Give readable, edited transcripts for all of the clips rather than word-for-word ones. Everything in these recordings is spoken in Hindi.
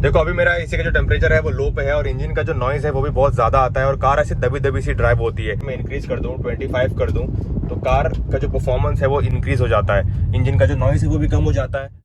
देखो अभी मेरा एसी का जो टेम्परेचर है वो लो पे है और इंजन का जो नॉइज है वो भी बहुत ज्यादा आता है और कार ऐसी दबी दबी सी ड्राइव होती है। मैं इंक्रीज कर दूं 25 कर दूं तो कार का जो परफॉर्मेंस है वो इंक्रीज हो जाता है, इंजन का जो नॉइज है वो भी कम हो जाता है।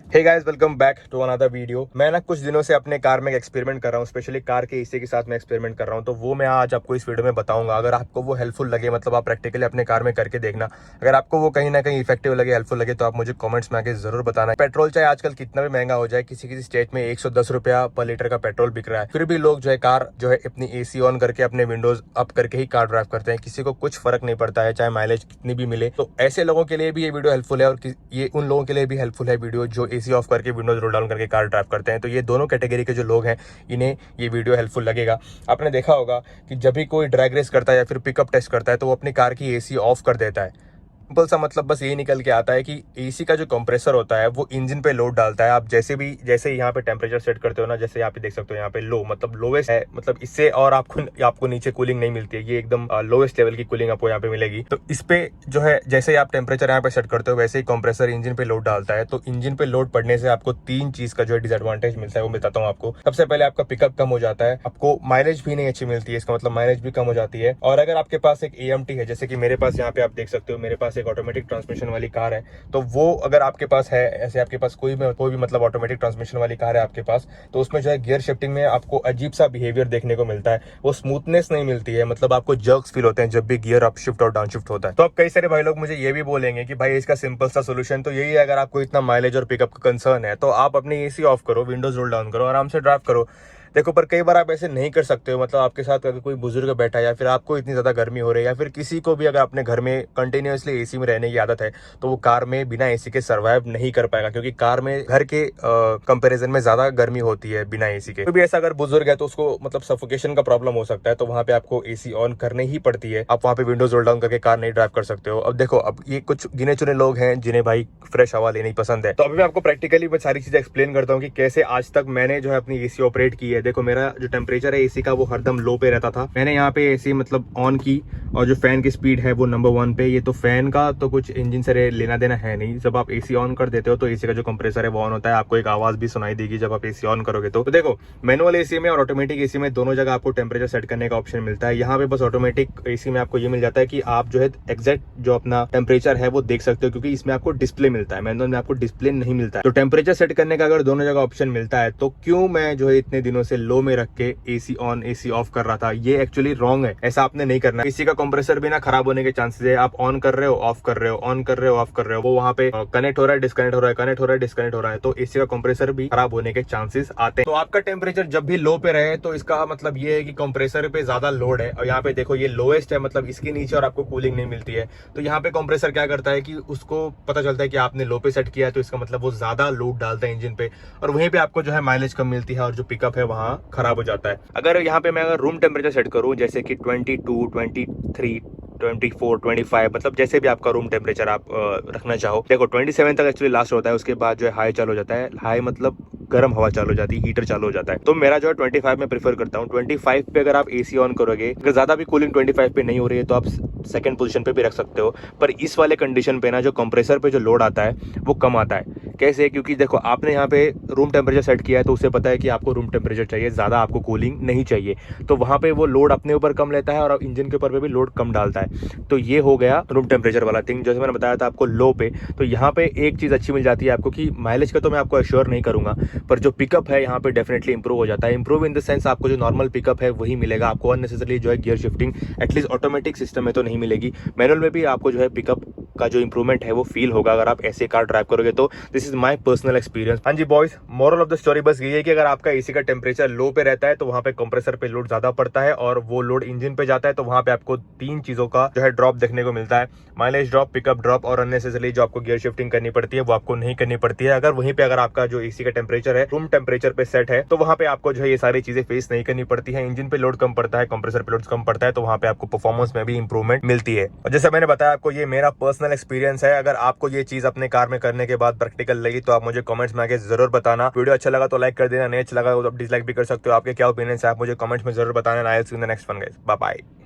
Hey guys, welcome back to another video. मैं ना कुछ दिनों से अपने कार में एक्सपेरिमेंट कर रहा हूँ, स्पेशली कार के एसी के साथ मैं एक्सपेरिमेंट कर रहा हूँ, तो वो मैं आज आपको इस वीडियो में बताऊंगा। अगर आपको वो हेल्पफुल लगे, मतलब आप प्रैक्टिकली अपने कार में करके देखना। अगर आपको वो कहीं ना कहीं इफेक्टिव लगे, हेल्पफुल लगे, तो आप मुझे कमेंट्स में आके जरूर बताना। पेट्रोल चाहे आजकल कितना भी महंगा हो जाए, किसी किसी स्टेट में 110 रुपया पर लीटर का पेट्रोल बिक रहा है, फिर भी लोग जो है कार जो है अपनी एसी ऑन करके अपने विंडोज अप करके ही कार ड्राइव करते हैं। किसी को कुछ फर्क नहीं पड़ता है, चाहे माइलेज कितनी भी मिले। तो ऐसे लोगों के लिए भी ये वीडियो हेल्पफुल है और ये उन लोगों के लिए भी हेल्पफुल है वीडियो जो एसी ऑफ करके विंडोज रोल डाउन करके कार ड्राइव करते हैं। तो ये दोनों कैटेगरी के जो लोग हैं, इन्हें ये वीडियो हेल्पफुल लगेगा। आपने देखा होगा कि जब भी कोई ड्रैग रेस करता है या फिर पिकअप टेस्ट करता है तो वो अपनी कार की एसी ऑफ कर देता है। सिंपल सा मतलब बस यही निकल के आता है कि एसी का जो कंप्रेसर होता है वो इंजन पे लोड डालता है। आप जैसे यहाँ पे टेम्परेचर सेट करते हो ना, जैसे यहाँ पे देख सकते हो, यहाँ पे लो मतलब लोवेस्ट है, मतलब इससे और आपको नीचे कूलिंग नहीं मिलती है। ये एकदम लोवेस्ट लेवल की कूलिंग आपको यहाँ पे मिलेगी। तो इस पे जो है जैसे ही आप टेम्परेचर यहाँ पे सेट करते हो वैसे ही कंप्रेसर इंजन पे लोड डालता है। तो इंजन पे लोड पड़ने से आपको 3 चीज का जो है डिसएडवांटेज मिलता है, वो बताता हूँ आपको। सबसे पहले आपका पिकअप कम हो जाता है, आपको माइलेज भी नहीं अच्छी मिलती है, इसका मतलब माइलेज भी कम हो जाती है। और अगर आपके पास एक AMT है, जैसे कि मेरे पास यहाँ पे आप देख सकते हो, मेरे पास एक ऑटोमेटिक ट्रांसमिशन वाली कार है, तो वो अगर आपके पास है, ऐसे आपके पास कोई भी मतलब ऑटोमेटिक ट्रांसमिशन वाली कार है आपके पास, तो उसमें जो है गियर शिफ्टिंग में आपको अजीब सा बिहेवियर देखने को मिलता है। वो स्मूथनेस नहीं मिलती है, मतलब आपको जर्क्स फील होते हैं जब भी गियर अप शिफ्ट और डाउन शिफ्ट होता है। तो अब कई सारे भाई लोग मुझे ये भी बोलेंगे कि भाई इसका सिंपल सा सोल्यूशन तो यही है, अगर आपको इतना माइलेज और पिकअप का कंसर्न है तो आप अपनी एसी ऑफ करो, विंडोज रोल डाउन करो, आराम से ड्राइव करो। देखो, पर कई बार आप ऐसे नहीं कर सकते हो, मतलब आपके साथ अगर कोई बुजुर्ग बैठा है या फिर आपको इतनी ज्यादा गर्मी हो रही है या फिर किसी को भी अगर अपने घर में कंटिन्यूअसली एसी में रहने की आदत है तो वो कार में बिना एसी के सर्वाइव नहीं कर पाएगा, क्योंकि कार में घर के कंपैरिजन में ज्यादा गर्मी होती है बिना एसी के। कोई भी ऐसा अगर बुजुर्ग है तो उसको मतलब सफोकेशन का प्रॉब्लम हो सकता है, तो वहां पे आपको एसी ऑन करनी ही पड़ती है। आप वहां पे विंडोज रोल डाउन करके कार नहीं ड्राइव कर सकते हो। अब देखो, अब ये कुछ गिने चुने लोग हैं जिन्हें भाई फ्रेश हवा लेनी पसंद है, तो अभी मैं आपको प्रैक्टिकली सारी चीजें एक्सप्लेन करता हूँ कि कैसे आज तक मैंने जो है अपनी एसी ऑपरेट की है। देखो, मेरा जो टेम्परेचर है एसी का वो हरदम लो पे रहता था। मैंने यहाँ पे एसी मतलब ऑन की और जो फैन की स्पीड है वो नंबर 1 पे। ये तो फैन का तो कुछ इंजन से लेना देना है नहीं। जब आप एसी ऑन कर देते हो तो एसी का जो कंप्रेसर है वो ऑन होता है, आपको एक आवाज भी सुनाई देगी जब आप एसी ऑन करोगे। तो देखो, मैनुअल एसी में और ऑटोमेटिक एसी में दोनों जगह आपको टेम्परेचर सेट करने का ऑप्शन मिलता है। यहाँ पे बस ऑटोमेटिक एसी में आपको ये मिल जाता है कि आप जो है एग्जैक्ट जो अपना टेम्परेचर है वो देख सकते हो, क्योंकि इसमें आपको डिस्प्ले मिलता है, मैनुअल में आपको डिस्प्ले नहीं मिलता है। तो टेम्परेचर सेट करने का अगर दोनों जगह ऑप्शन मिलता है तो क्यों मैं जो है इतने दिनों से लो में रख के एसी ऑन एसी ऑफ कर रहा था? ये एक्चुअली रॉन्ग है, ऐसा आपने नहीं करना। एसी का कंप्रेसर भी ना खराब होने के चांसेस है। आप ऑन कर रहे हो, ऑफ कर रहे हो, ऑन कर रहे हो, ऑफ कर रहे हो, वो वहां पे कनेक्ट हो रहा है, डिस्कनेक्ट हो रहा है, कनेक्ट हो रहा है, डिस्कनेक्ट हो रहा है, तो एसी का कंप्रेसर भी खराब होने के चांसेस आते हैं। तो आपका टेम्परेचर जब भी लो पे रहे तो इसका मतलब ये है कि कंप्रेसर पे ज्यादा लोड है। और यहाँ पे देखो, ये लोएस्ट है, मतलब इसके नीचे और आपको कूलिंग नहीं मिलती है। तो यहाँ पे कंप्रेसर क्या करता है कि उसको पता चलता है कि आपने लो पे सेट किया है, तो इसका मतलब वो ज्यादा लोड डालता है इंजन पे, और वहीं पे आपको जो है माइलेज कम मिलती है और जो पिकअप है वहां खराब हो जाता है। अगर यहाँ पे मैं अगर रूम टेम्परेचर सेट करूँ, जैसे कि 22, 23, 24, 25, मतलब जैसे भी आपका रूम टेम्परेचर आप रखना चाहो। देखो, 27 तक एक्चुअली लास्ट होता है, उसके बाद जो है हाई चालू हो जाता है। हाई मतलब गर्म हवा चालू हो जाती है, हीटर चालू हो जाता है। तो मेरा जो है 25 में प्रेफर करता हूँ। 25 पे अगर आप एसी ऑन करोगे, अगर ज्यादा भी कूलिंग 25 पे नहीं हो रही है तो आप सेकंड पोजीशन पे भी रख सकते हो। पर इस वाले कंडीशन पे ना जो कंप्रेसर पे जो लोड आता है वो कम आता है। कैसे? क्योंकि देखो, आपने यहाँ पे रूम टेम्परेचर सेट किया है तो उसे पता है कि आपको रूम टेम्परेचर चाहिए, ज्यादा आपको कूलिंग नहीं चाहिए, तो वहां पे वो लोड अपने ऊपर कम लेता है और इंजन के ऊपर पे भी लोड कम डालता है। तो ये हो गया रूम टेम्परेचर वाला थिंग, जैसे मैंने बताया था आपको लो पे। तो यहाँ पे एक चीज अच्छी मिल जाती है आपको कि माइलेज का तो मैं आपको एश्योर नहीं करूंगा, पर जो पिकअप है यहाँ पे डेफिनेटली इंप्रूव हो जाता है। इंप्रूव इन द सेंस आपको जो नॉर्मल पिकअप है वही मिलेगा, आपको अननेसेसरली जो है gear shifting at least automatic system में तो नहीं मिलेगी। मैनुअल में भी आपको जो है पिकअप का जो इंप्रूवमेंट है वो फील होगा अगर आप ऐसे कार ड्राइव करोगे तो। This is my personal experience. हाँ जी boys, moral of the story बस ये है कि अगर आपका एसी का टेम्परेचर लो पे रहता है तो वहां पे कंप्रेसर पे लोड ज्यादा पड़ता है और वो लोड इंजन पे जाता है, तो वहां पे आपको 3 चीजों का जो है ड्रॉप देखने को मिलता है। माइलेज ड्रॉप, पिकअप ड्रॉप और अननेसेसरली जो आपको गियर शिफ्टिंग करनी पड़ती है वो आपको नहीं करनी पड़ती है। अगर वहीं पे अगर आपका जो एसी का टेम्परेचर है रूम टेम्परेचर पे सेट है तो वहां पे आपको जो है ये सारी चीजें फेस नहीं करनी पड़ती है। इंजन पे लोड कम पड़ता है, कंप्रेसर पे लोड कम पड़ता है, तो वहां पे आपको परफॉर्मेंस में भी इंप्रूवमेंट मिलती है। और जैसे मैंने बताया आपको, ये मेरा पर्सनल एक्सपीरियंस है। अगर आपको ये चीज अपने कार में करने के बाद प्रैक्टिकल लगी तो आप मुझे कमेंट्स में आके जरूर बताना। वीडियो अच्छा लगा तो लाइक कर देना, नहीं अच्छा लगा तो डिसलाइक भी कर सकते हो। आपके क्या ओपिनियन है आप मुझे कमेंट्स में जरूर बताना। I will see you in the next one guys, bye bye.